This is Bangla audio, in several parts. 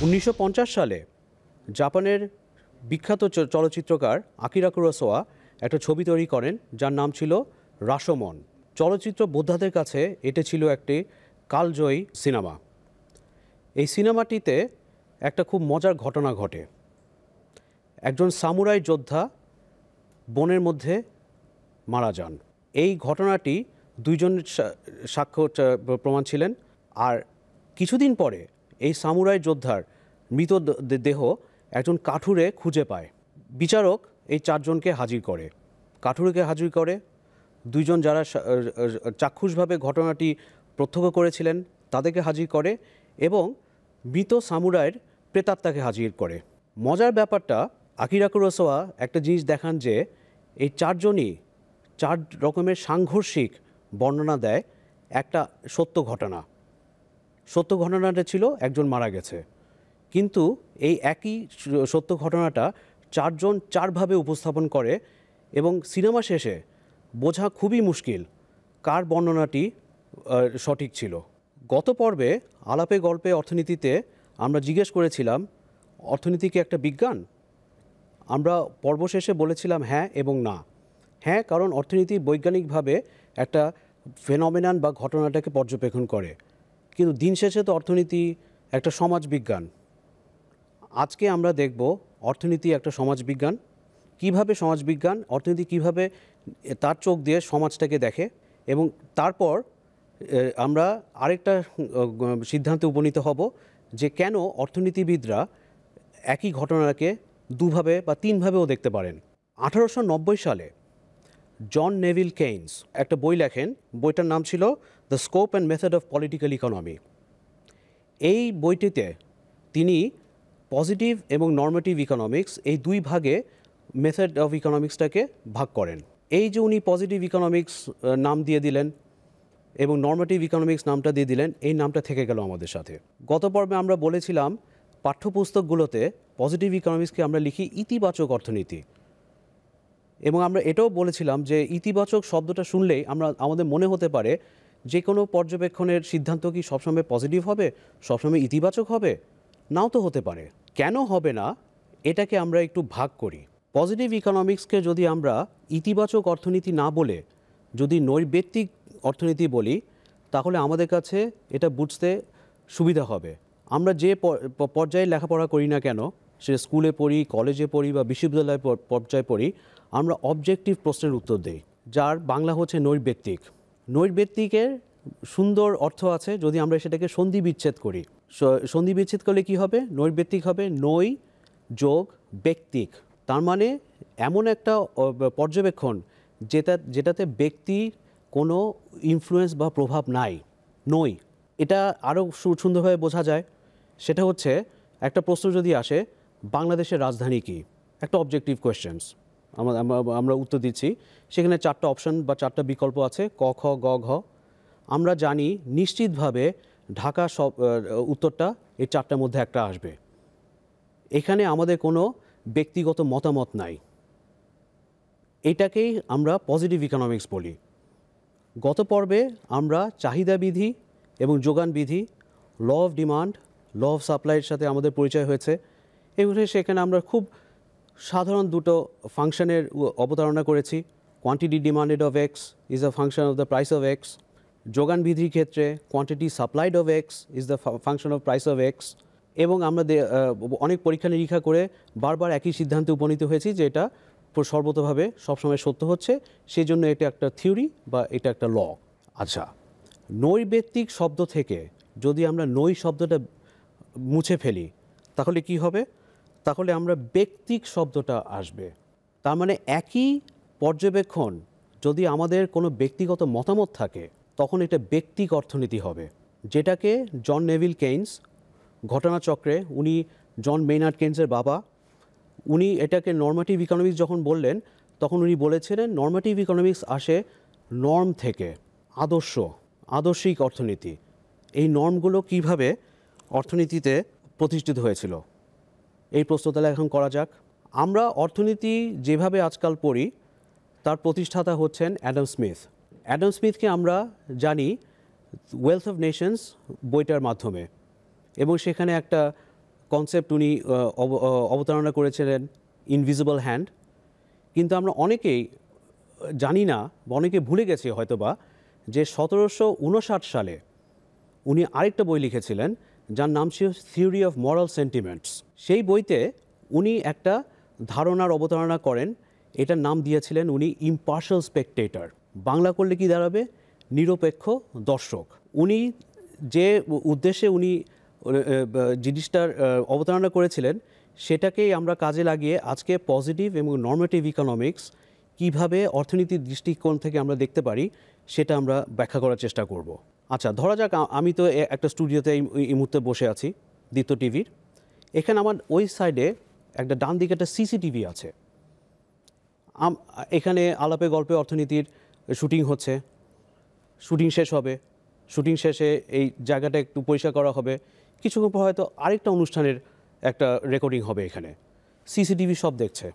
1950 সালে জাপানের বিখ্যাত চলচ্চিত্রকার আকিরা কুরোসাওয়া একটা ছবি তৈরি করেন যার নাম ছিল রাশোমন। চলচ্চিত্র বোদ্ধাদের কাছে এটা ছিল একটি কালজয়ী সিনেমা। এই সিনেমাটিতে একটা খুব মজার ঘটনা ঘটে। একজন সামুরাই যোদ্ধা বনের মধ্যে মারা যান। এই ঘটনাটি দুইজন সাক্ষ্য প্রমাণ ছিলেন। আর কিছুদিন পরে এই সামুরাই যোদ্ধার মৃতদেহ একজন কাঠুরে খুঁজে পায়। বিচারক এই চারজনকে হাজির করে, কাঠুরেকে হাজির করে, দুইজন যারা চাক্ষুষভাবে ঘটনাটি প্রত্যক্ষ করেছিলেন তাদেরকে হাজির করে এবং মৃত সামুরাইয়ের প্রেতাত্মাকে হাজির করে। মজার ব্যাপারটা, আকিরা কুরোসাওয়া একটা জিনিস দেখান যে এই চারজনই চার রকমের সাংঘর্ষিক বর্ণনা দেয় একটা সত্য ঘটনা। সত্য ঘটনাটা ছিল একজন মারা গেছে, কিন্তু এই একই সত্য ঘটনাটা চারজন চারভাবে উপস্থাপন করে এবং সিনেমা শেষে বোঝা খুবই মুশকিল কার বর্ণনাটি সঠিক ছিল। গত পর্বে আলাপে গল্পে অর্থনীতিতে আমরা জিজ্ঞেস করেছিলাম অর্থনীতি কি একটা বিজ্ঞান? আমরা পর্ব শেষে বলেছিলাম হ্যাঁ এবং না। হ্যাঁ, কারণ অর্থনীতি বৈজ্ঞানিকভাবে একটা ফেনোমেনন বা ঘটনাটাকে পর্যবেক্ষণ করে, কিন্তু দিন শেষে তো অর্থনীতি একটা সমাজ বিজ্ঞান। আজকে আমরা দেখব অর্থনীতি একটা সমাজবিজ্ঞান, কিভাবে সমাজবিজ্ঞান অর্থনীতি কিভাবে তার চোখ দিয়ে সমাজটাকে দেখে, এবং তারপর আমরা আরেকটা সিদ্ধান্তে উপনীত হব যে কেন অর্থনীতিবিদরা একই ঘটনাকে দুভাবে বা তিনভাবেও দেখতে পারেন। 1890 সালে জন নেভিল কেইনস একটা বই লেখেন। বইটার নাম ছিল the scope and method of political economy. এই বইটিতে তিনি পজিটিভ এবং নর্মেটিভ ইকোনমিক্স এই দুই ভাগে মেথড অফ ইকোনমিক্সটাকে ভাগ করেন। এই যে উনি পজিটিভ ইকোনমিক্স নাম দিয়ে দিলেন এবং নর্মেটিভ ইকোনমিক্স নামটা দিয়ে দিলেন, এই নামটা থেকে গেল আমাদের সাথে। গত পর্বে আমরা বলেছিলাম পাঠ্যপুস্তকগুলোতে পজিটিভ ইকোনমিক্সকে আমরা লিখি ইতিবাচক অর্থনীতি, এবং আমরা এটাও বলেছিলাম যে ইতিবাচক শব্দটা শুনলেই আমাদের মনে হতে পারে যে কোনো পর্যবেক্ষণের সিদ্ধান্ত কি সবসময় পজিটিভ হবে, সবসময় ইতিবাচক হবে? নাও তো হতে পারে। কেন হবে না এটাকে আমরা একটু ভাগ করি। পজিটিভ ইকোনমিক্সকে যদি আমরা ইতিবাচক অর্থনীতি না বলে যদি নৈর্ব্যক্তিক অর্থনীতি বলি, তাহলে আমাদের কাছে এটা বুঝতে সুবিধা হবে। আমরা যে পর্যায়ে লেখাপড়া করি না কেন, সে স্কুলে পড়ি, কলেজে পড়ি বা বিশ্ববিদ্যালয় পর্যায়ে পড়ি, আমরা অবজেক্টিভ প্রশ্নের উত্তর দিই, যার বাংলা হচ্ছে নৈর্ব্যক্তিক। নৈর্ব্যক্তিকের সুন্দর অর্থ আছে যদি আমরা সেটাকে সন্ধি বিচ্ছেদ করি। সন্ধি বিচ্ছেদ করলে কি হবে? নৈর্ব্যক্তিক হবে নৈ যোগ ব্যক্তিক। তার মানে এমন একটা পর্যবেক্ষণ যেটাতে ব্যক্তির কোনো ইনফ্লুয়েন্স বা প্রভাব নাই। নই, এটা আরও সুন্দরভাবে বোঝা যায়। সেটা হচ্ছে একটা প্রশ্ন যদি আসে বাংলাদেশের রাজধানী কি, একটা অবজেক্টিভ কোয়েশ্চেন্স, আমরা উত্তর দিচ্ছি, সেখানে চারটা অপশন বা চারটা বিকল্প আছে, ক খ গ ঘ। আমরা জানি নিশ্চিতভাবে ঢাকা সব উত্তরটা এই চারটার মধ্যে একটা আসবে। এখানে আমাদের কোনো ব্যক্তিগত মতামত নাই। এটাকেই আমরা পজিটিভ ইকোনমিক্স বলি। গত পর্বে আমরা চাহিদা বিধি এবং যোগান বিধি, law of demand, law of সাপ্লাইয়ের সাথে আমাদের পরিচয় হয়েছে। এগুলো সেখানে আমরা খুব সাধারণ দুটো ফাংশনের অবতারণা করেছি। Quantity demanded of x is a function of the price of x. যোগান বিধির ক্ষেত্রে quantity supplied of x is the function of price of x. এবং আমরা অনেক পরীক্ষা নিরীক্ষা করে বারবার একই সিদ্ধান্তে উপনীত হয়েছি যে এটা সর্বতভাবে সবসময় সত্য হচ্ছে, সেই জন্য এটা একটা থিওরি বা এটা একটা ল। আচ্ছা, নৈর্ব্যক্তিক শব্দ থেকে যদি আমরা নৈ শব্দটা মুছে ফেলি তাহলে কি হবে? তাহলে আমরা ব্যক্তিক শব্দটা আসবে। তার মানে একই পর্যবেক্ষণ যদি আমাদের কোনো ব্যক্তিগত মতামত থাকে তখন এটা ব্যক্তিক অর্থনীতি হবে, যেটাকে জন নেভিল কেইনস ঘটনাচক্রে, উনি জন মেইনার্ড কেইনসের বাবা, উনি এটাকে নর্মেটিভ ইকোনমিক্স যখন বললেন তখন উনি বলেছিলেন নর্মেটিভ ইকোনমিক্স আসে নর্ম থেকে, আদর্শিক অর্থনীতি। এই নর্মগুলো কিভাবে অর্থনীতিতে প্রতিষ্ঠিত হয়েছিল, এই প্রশ্ন তাহলে এখন করা যাক। আমরা অর্থনীতি যেভাবে আজকাল পড়ি তার প্রতিষ্ঠাতা হচ্ছেন অ্যাডাম স্মিথ। অ্যাডাম স্মিথকে আমরা জানি ওয়েলথ অফ নেশনস বইটার মাধ্যমে, এবং সেখানে একটা কনসেপ্ট উনি অবতারণা করেছিলেন, ইনভিজিবল হ্যান্ড। কিন্তু আমরা অনেকেই জানি না বা অনেকে ভুলে গেছি হয়তোবা যে 1759 সালে উনি আরেকটা বই লিখেছিলেন যার নাম ছিল থিওরি অফ মরাল সেন্টিমেন্টস। সেই বইতে উনি একটা ধারণার অবতারণা করেন, এটার নাম দিয়েছিলেন উনি ইম্পার্শাল স্পেকটেটর। বাংলা করলে কি দাঁড়াবে? নিরপেক্ষ দর্শক। উনি যে উদ্দেশ্যে উনি জিনিসটার অবতারণা করেছিলেন সেটাকেই আমরা কাজে লাগিয়ে আজকে পজিটিভ এবং নর্মেটিভ ইকোনমিক্স কীভাবে অর্থনীতির দৃষ্টিকোণ থেকে আমরা দেখতে পারি সেটা আমরা ব্যাখ্যা করার চেষ্টা করব। আচ্ছা, ধরা যাক আমি তো একটা স্টুডিওতে এই মুহূর্তে বসে আছি, দীপ্ত টিভির। এখানে আমার ওই সাইডে একটা ডান দিকে একটা সিসিটিভি আছে। এখানে আলাপে গল্পে অর্থনীতির শুটিং হচ্ছে, শুটিং শেষ হবে, শুটিং শেষে এই জায়গাটা একটু পরিষ্কার করা হবে, কিছুক্ষণ পর হয়তো আরেকটা অনুষ্ঠানের একটা রেকর্ডিং হবে এখানে। সিসিটিভি সব দেখছে।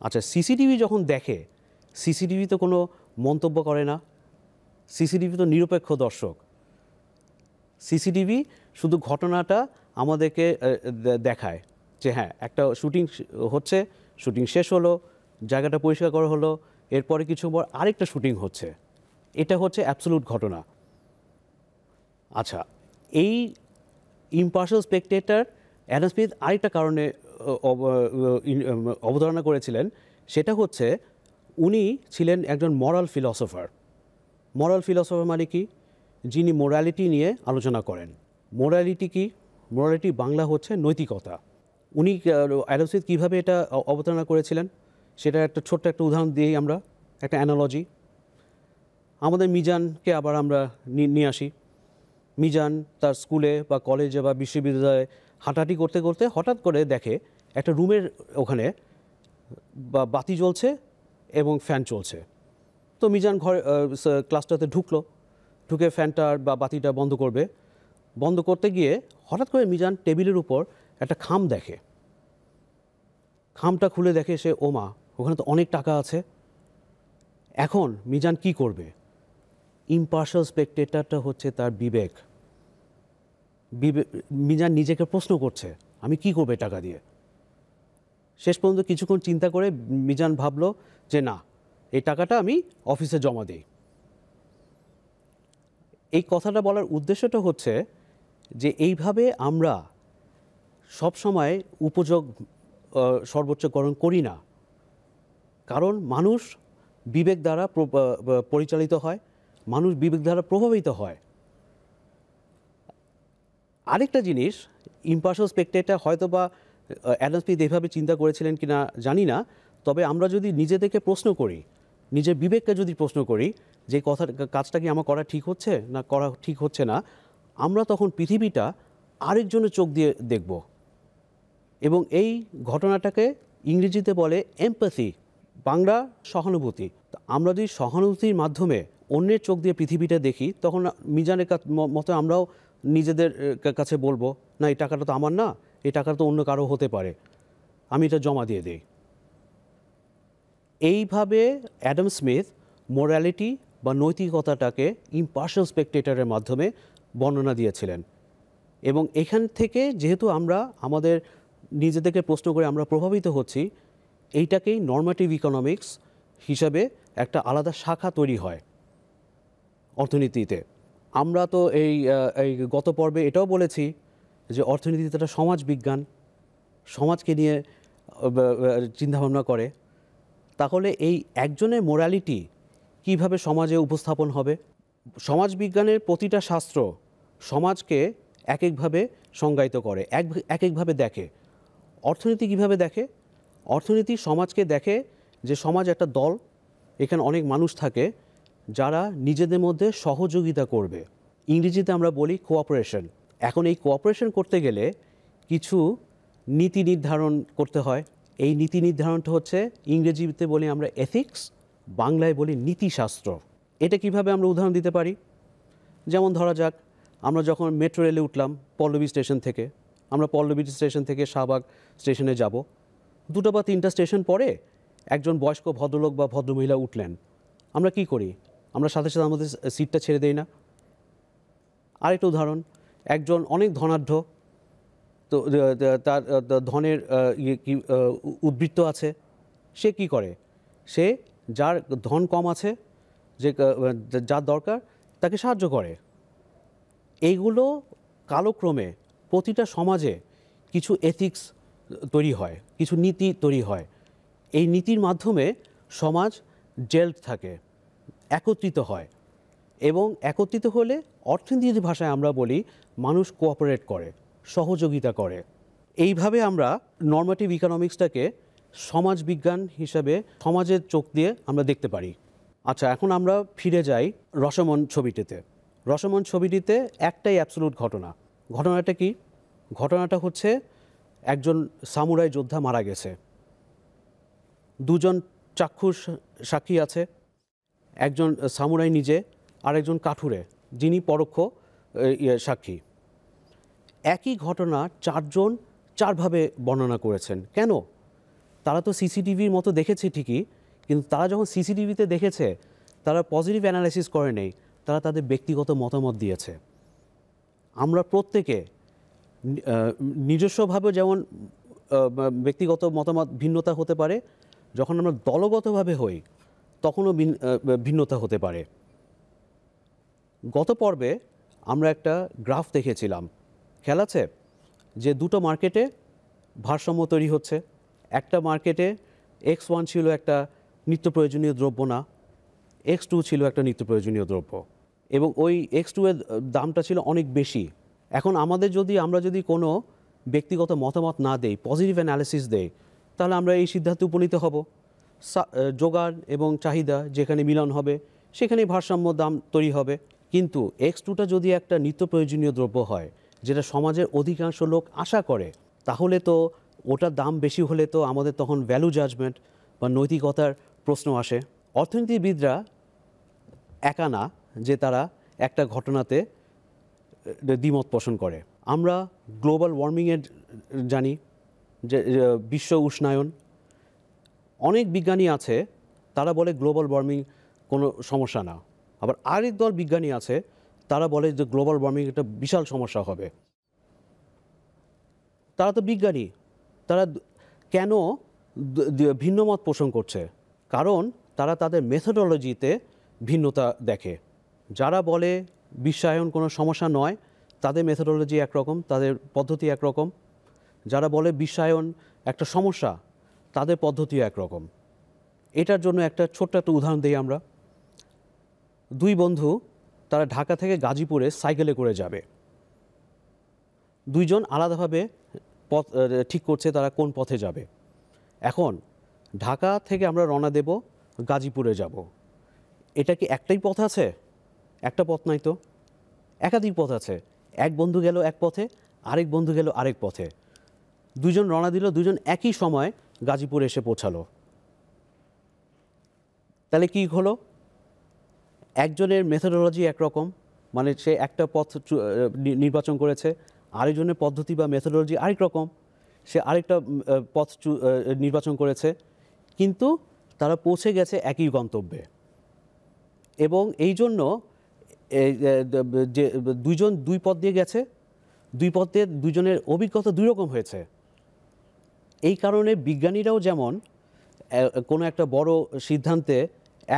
আচ্ছা, সিসিটিভি যখন দেখে, সিসিটিভি তো কোনো মন্তব্য করে না, সিসিটিভি তো নিরপেক্ষ দর্শক। সিসিটিভি শুধু ঘটনাটা আমাদেরকে দেখায় যে হ্যাঁ একটা শুটিং হচ্ছে, শুটিং শেষ হলো, জায়গাটা পরিষ্কার করা হলো, এরপরে কিছু পর আরেকটা শুটিং হচ্ছে। এটা হচ্ছে অ্যাবসলিউট ঘটনা। আচ্ছা, এই ইম্পার্শাল স্পেকটেটর অ্যাডাম স্মিথ আরেকটা কারণে অবতারণা করেছিলেন, সেটা হচ্ছে উনি ছিলেন একজন মরাল ফিলসফার। মরাল ফিলসফার মানে কি? যিনি মোরালিটি নিয়ে আলোচনা করেন। মোরালিটি কি? মোরালিটি বাংলা হচ্ছে নৈতিকতা। উনি অ্যাডাম স্মিথ কীভাবে এটা অবতারণা করেছিলেন সেটা একটা ছোট্ট একটা উদাহরণ দিয়েই আমরা, একটা অ্যানালজি। আমাদের মিজানকে আবার আমরা নিয়ে আসি। মিজান তার স্কুলে বা কলেজে বা বিশ্ববিদ্যালয়ে হাঁটাহাঁটি করতে করতে হঠাৎ করে দেখে একটা রুমের ওখানে বাতি জ্বলছে এবং ফ্যান চলছে। তো মিজান ঘরে ক্লাসটাতে ঢুকে ফ্যানটা বা বাতিটা বন্ধ করবে। বন্ধ করতে গিয়ে হঠাৎ করে মিজান টেবিলের উপর একটা খাম দেখে। খামটা খুলে দেখে সে, ওমা, ওখানে তো অনেক টাকা আছে। এখন মিজান কি করবে? ইম্পার্শাল স্পেকটেটরটা হচ্ছে তার বিবেক। মিজান নিজেকে প্রশ্ন করছে, আমি কি করবে টাকা দিয়ে? শেষ পর্যন্ত কিছুক্ষণ চিন্তা করে মিজান ভাবলো যে না, এই টাকাটা আমি অফিসে জমা দিই। এই কথাটা বলার উদ্দেশ্যটা হচ্ছে যে এইভাবে আমরা সবসময় উপযোগ সর্বোচ্চকরণ করি না, কারণ মানুষ বিবেক দ্বারা পরিচালিত হয়, মানুষ বিবেক দ্বারা প্রভাবিত হয়। আরেকটা জিনিস, ইম্পার্শাল স্পেকটেটর হয়তো বা অ্যাডাম স্মিথ এইভাবে চিন্তা করেছিলেন কিনা জানি না, তবে আমরা যদি নিজেদেরকে প্রশ্ন করি, নিজের বিবেককে যদি প্রশ্ন করি যে কাজটা কি আমার করা ঠিক হচ্ছে না করা ঠিক হচ্ছে না, আমরা তখন পৃথিবীটা আরেকজনের চোখ দিয়ে দেখব। এবং এই ঘটনাটাকে ইংরেজিতে বলে এমপ্যাথি, বাংলা সহানুভূতি। আমরা যদি সহানুভূতির মাধ্যমে অন্যের চোখ দিয়ে পৃথিবীটা দেখি, তখন মিজানের মতো আমরাও নিজেদের কাছে বলবো, না এই টাকাটা তো আমার না, এই টাকাটা তো অন্য কারো হতে পারে, আমি এটা জমা দিয়ে দিই। এইভাবে অ্যাডাম স্মিথ মোরালিটি বা নৈতিকতাটাকে ইম্পার্শাল স্পেকটেটরের মাধ্যমে বর্ণনা দিয়েছিলেন। এবং এখান থেকে যেহেতু আমরা আমাদের নিজেদেরকে প্রশ্ন করে আমরা প্রভাবিত হচ্ছি, এইটাকেই নর্মেটিভ ইকোনমিক্স হিসাবে একটা আলাদা শাখা তৈরি হয় অর্থনীতিতে। আমরা তো এই গত পর্বে এটাও বলেছি যে অর্থনীতিতে একটা সমাজ বিজ্ঞান, সমাজকে নিয়ে চিন্তাভাবনা করে। তাহলে এই একজনের মোরালিটি কিভাবে সমাজে উপস্থাপন হবে? সমাজবিজ্ঞানের প্রতিটা শাস্ত্র সমাজকে এক একভাবে সংজ্ঞায়িত করে, এক একভাবে দেখে। অর্থনীতি কিভাবে দেখে? অর্থনীতি সমাজকে দেখে যে সমাজ একটা দল, এখানে অনেক মানুষ থাকে যারা নিজেদের মধ্যে সহযোগিতা করবে। ইংরেজিতে আমরা বলি কোঅপারেশন। এখন এই কোঅপারেশন করতে গেলে কিছু নীতি নির্ধারণ করতে হয়। এই নীতি নির্ধারণটা হচ্ছে ইংরেজিতে বলি আমরা এথিক্স, বাংলায় বলি নীতিশাস্ত্র। এটা কিভাবে আমরা উদাহরণ দিতে পারি? যেমন ধরা যাক, আমরা যখন মেট্রো রেলে উঠলাম পল্লবী স্টেশন থেকে, আমরা পল্লবী স্টেশন থেকে শাহবাগ স্টেশনে যাব। 2টা বা 3টা স্টেশন পরে একজন বয়স্ক ভদ্রলোক বা ভদ্রমহিলা উঠলেন। আমরা কি করি? আমরা সাথে সাথে আমাদের সিটটা ছেড়ে দেই না? আরেকটা উদাহরণ, একজন অনেক ধনাঢ্য তো তার ধনের উদ্বৃত্ত আছে, সে কি করে? সে যার ধন কম আছে, যে যার দরকার তাকে সাহায্য করে। এইগুলো কালক্রমে প্রতিটা সমাজে কিছু এথিক্স তৈরি হয়, কিছু নীতি তৈরি হয়। এই নীতির মাধ্যমে সমাজ জেলড থাকে, একত্রিত হয়, এবং একত্রিত হলে অর্থনীতির ভাষায় আমরা বলি মানুষ কোঅপারেট করে, সহযোগিতা করে। এইভাবে আমরা নর্মেটিভ ইকোনমিক্সটাকে সমাজবিজ্ঞান হিসাবে সমাজের চোখ দিয়ে আমরা দেখতে পারি। আচ্ছা, এখন আমরা ফিরে যাই রসমন ছবিটিতে। রসমন ছবিটিতে একটাই অ্যাবসলিউট ঘটনা। ঘটনাটা কি? ঘটনাটা হচ্ছে একজন সামুরাই যোদ্ধা মারা গেছে। দুজন চাক্ষুষ সাক্ষী আছে, একজন সামুরাই নিজে আর একজন কাঠুরে, যিনি পরোক্ষ সাক্ষী। একই ঘটনা চারজন চারভাবে বর্ণনা করেছেন। কেন? তারা তো সিসিটিভির মতো দেখেছে ঠিকই, কিন্তু তারা যখন সিসিটিভিতে দেখেছে তারা পজিটিভ অ্যানালাইসিস করে নেই, তারা তাদের ব্যক্তিগত মতামত দিয়েছে। আমরা প্রত্যেকে নিজস্বভাবে যেমন ব্যক্তিগত মতামত ভিন্নতা হতে পারে, যখন আমরা দলগতভাবে হই তখনও ভিন্নতা হতে পারে। গত পর্বে আমরা একটা গ্রাফ দেখেছিলাম, খেয়াল আছে? যে দুটো মার্কেটে ভারসাম্য তৈরি হচ্ছে। একটা মার্কেটে X1 ছিল একটা নিত্য প্রয়োজনীয় দ্রব্য না, X2 ছিল একটা নিত্য প্রয়োজনীয় দ্রব্য, এবং ওই X2 এর দামটা ছিল অনেক বেশি। এখন আমরা যদি কোনো ব্যক্তিগত মতামত না দেই, পজিটিভ অ্যানালিসিস দেই, তাহলে আমরা এই সিদ্ধান্তে উপনীত হব জোগাড় এবং চাহিদা যেখানে মিলন হবে সেখানেই ভারসাম্য দাম তৈরি হবে। কিন্তু X2টা যদি একটা নিত্য প্রয়োজনীয় দ্রব্য হয়, যেটা সমাজের অধিকাংশ লোক আশা করে, তাহলে তো ওটার দাম বেশি হলে তো আমাদের তখন ভ্যালু জাজমেন্ট বা নৈতিকতার প্রশ্ন আসে। অর্থনীতিবিদরা একা না যে তারা একটা ঘটনাতে দ্বিমত পোষণ করে। আমরা গ্লোবাল ওয়ার্মিংয়ের জানি, যে বিশ্ব উষ্ণায়ন। অনেক বিজ্ঞানী আছে তারা বলে গ্লোবাল ওয়ার্মিং কোনো সমস্যা না, আবার আরেক দল বিজ্ঞানী আছে তারা বলে যে গ্লোবাল ওয়ার্মিং একটা বিশাল সমস্যা হবে। তারা তো বিজ্ঞানী, তারা কেন ভিন্ন মত পোষণ করছে? কারণ তারা তাদের মেথোডোলজিতে ভিন্নতা দেখে। যারা বলে বিশ্বায়ন কোনো সমস্যা নয়, তাদের মেথোডোলজি একরকম, তাদের পদ্ধতি একরকম। যারা বলে বিশ্বায়ন একটা সমস্যা, তাদের পদ্ধতিও একরকম। এটার জন্য একটা ছোট্ট একটা উদাহরণ দিই আমরা। দুই বন্ধু তারা ঢাকা থেকে গাজীপুরে সাইকেলে করে যাবে। দুইজন আলাদাভাবে পথ ঠিক করছে তারা কোন পথে যাবে। এখন ঢাকা থেকে আমরা রওনা দেব, গাজীপুরে যাব। এটা কি একটাই পথ আছে? একটা পথ নাই তো, একাধিক পথ আছে। এক বন্ধু গেল এক পথে, আরেক বন্ধু গেল আরেক পথে। দুজন রওনা দিল, দুজন একই সময় গাজীপুরে এসে পৌঁছালো। তাহলে কি হলো? একজনের মেথোডোলজি একরকম, মানে সে একটা পথ নির্বাচন করেছে, আরেকজনের পদ্ধতি বা মেথোডোলজি আরেক রকম, সে আরেকটা পথ নির্বাচন করেছে, কিন্তু তারা পৌঁছে গেছে একই গন্তব্যে। এবং এই জন্য যে দুইজন দুই পথ দিয়ে গেছে, দুই পথে দুজনের অভিজ্ঞতা দুই রকম হয়েছে। এই কারণে বিজ্ঞানীরাও যেমন কোনো একটা বড় সিদ্ধান্তে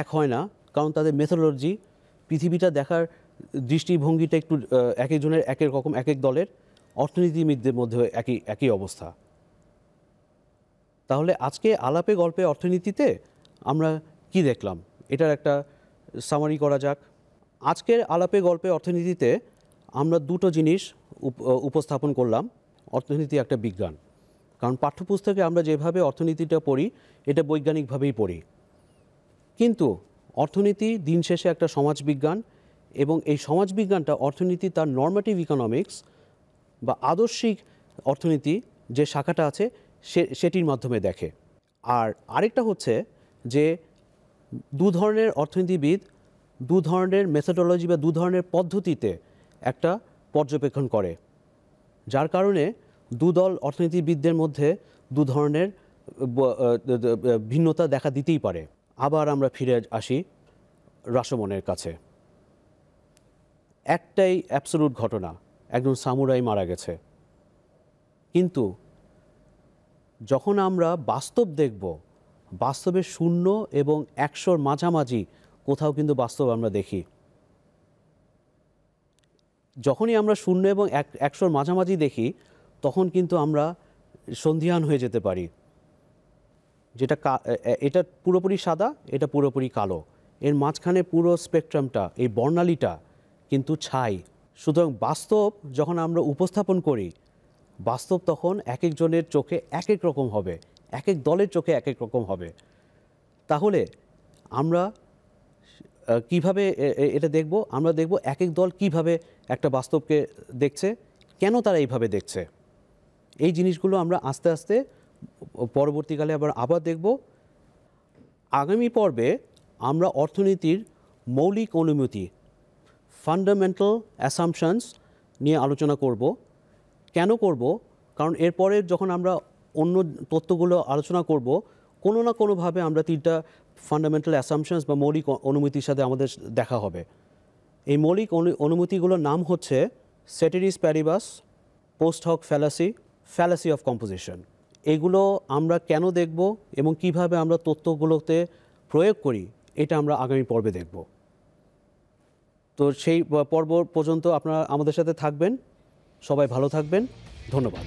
এক হয় না, কারণ তাদের মেথোডোলজি, পৃথিবীটা দেখার দৃষ্টিভঙ্গিটা একটু এক একজনের এক এক রকম, এক এক দলের। অর্থনীতিবিদদের মধ্যে একই অবস্থা। তাহলে আজকে আলাপে গল্পে অর্থনীতিতে আমরা কি দেখলাম, এটার একটা সামারি করা যাক। আজকের আলাপে গল্পে অর্থনীতিতে আমরা দুটো জিনিস উপস্থাপন করলাম। অর্থনীতি একটা বিজ্ঞান, কারণ পাঠ্যপুস্তকে আমরা যেভাবে অর্থনীতিটা পড়ি এটা বৈজ্ঞানিকভাবেই পড়ি, কিন্তু অর্থনীতি দিন শেষে একটা সমাজবিজ্ঞান, এবং এই সমাজবিজ্ঞানটা অর্থনীতি তার নর্মেটিভ ইকোনমিক্স বা আদর্শিক অর্থনীতি যে শাখাটা আছে সেটির মাধ্যমে দেখে। আর আরেকটা হচ্ছে যে দু ধরনের অর্থনীতিবিদ দু ধরনের মেথোডোলজি বা দু ধরনের পদ্ধতিতে একটা পর্যবেক্ষণ করে, যার কারণে দুদল অর্থনীতিবিদদের মধ্যে দু ধরনের ভিন্নতা দেখা দিতেই পারে। আবার আমরা ফিরে আসি রাসমনের কাছে। একটাই অ্যাবসলিউট ঘটনা, একজন সামুরাই মারা গেছে। কিন্তু যখন আমরা বাস্তব দেখব, বাস্তবে 0 এবং 100-র মাঝামাঝি কোথাও কিন্তু বাস্তব আমরা দেখি। যখনই আমরা 0 এবং 100-র মাঝামাঝি দেখি তখন কিন্তু আমরা সন্দিহান হয়ে যেতে পারি, যেটা এটা পুরোপুরি সাদা, এটা পুরোপুরি কালো, এর মাঝখানে পুরো স্পেকট্রামটা, এই বর্ণালীটা কিন্তু ছাই। সুতরাং বাস্তব যখন আমরা উপস্থাপন করি, বাস্তব তখন এক একজনের চোখে এক এক রকম হবে, এক এক দলের চোখে এক এক রকম হবে। তাহলে আমরা কিভাবে এটা দেখব? আমরা দেখব এক এক দল কিভাবে একটা বাস্তবকে দেখছে, কেন তারা এইভাবে দেখছে। এই জিনিসগুলো আমরা আস্তে আস্তে পরবর্তীকালে আবার দেখব। আগামী পর্বে আমরা অর্থনীতির মৌলিক অনুমিতি, ফান্ডামেন্টাল অ্যাসাম্পশনস নিয়ে আলোচনা করব। কেন করব? কারণ এরপরে যখন আমরা অন্য তথ্যগুলো আলোচনা করব, কোনো না কোনোভাবে আমরা 3টা ফান্ডামেন্টাল অ্যাসাম্পশনস বা মৌলিক অনুমিতির সাথে আমাদের দেখা হবে। এই মৌলিক অনুমিতিগুলোর নাম হচ্ছে ceteris paribus, post hoc fallacy, fallacy of composition. এগুলো আমরা কেন দেখব এবং কিভাবে আমরা তথ্যগুলোতে প্রয়োগ করি, এটা আমরা আগামী পর্বে দেখব। তো সেই পর্ব পর্যন্ত আপনারা আমাদের সাথে থাকবেন। সবাই ভালো থাকবেন। ধন্যবাদ।